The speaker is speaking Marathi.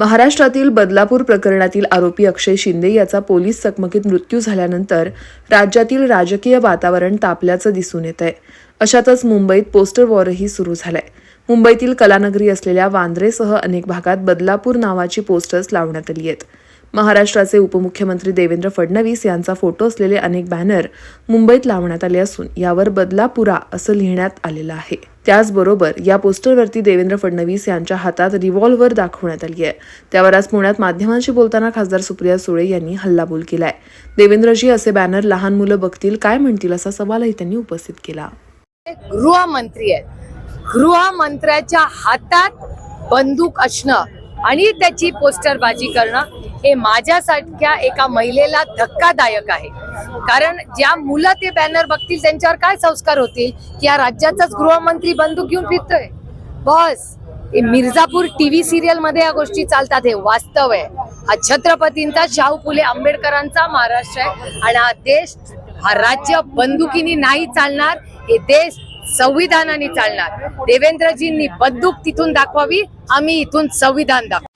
महाराष्ट्रातील बदलापूर प्रकरणातील आरोपी अक्षय शिंदे याचा पोलीस चकमकीत मृत्यू झाल्यानंतर राज्यातील राजकीय वातावरण तापल्याचं दिसून येत आहे. अशातच मुंबईत पोस्टर वॉरही सुरू झालंय. मुंबईतील कलानगरी असलेल्या वांद्रेसह अनेक भागात बदलापूर नावाची पोस्टर्स लावण्यात आली आहेत. महाराष्ट्राचे उपमुख्यमंत्री देवेंद्र फडणवीस यांचा फोटो असलेले अनेक बॅनर मुंबईत लावण्यात आले असून यावर बदलापुरा असं लिहिण्यात आलेलं आहे. त्याचबरोबर या पोस्टरवरती देवेंद्र फडणवीस यांच्या हातात रिव्हॉल्व्हर दाखवण्यात आली आहे. त्यावर आज पुण्यात माध्यमांशी बोलताना खासदार सुप्रिया सुळे यांनी हल्लाबोल केलाय. देवेंद्रजी असे बॅनर लहान मुलं बघतील काय म्हणतील असा सवालही त्यांनी उपस्थित केला. गृहमंत्री आहेत, गृहमंत्र्याच्या हातात बंदूक असणं आणि त्याची पोस्टरबाजी करणं हे माझ्यासारख्या एका महिलेला धक्कादायक आहे. कारण ज्या मुलं ते बॅनर बघतील त्यांच्यावर काय संस्कार होतील की या राज्याचाच गृहमंत्री बंदूक घेऊन फिरतोय. बस हे मिर्झापूर टीव्ही सिरियल मध्ये या गोष्टी चालतात. हे वास्तव आहे. हा छत्रपतींचा, शाहू फुले आंबेडकरांचा महाराष्ट्र आहे आणि हा देश, हा राज्य बंदुकीने नाही चालणार. हे देश संविधानाने चालणार. देवेंद्रजींनी बंदूक तिथून दाखवावी, आम्ही इथून संविधान दाखवू.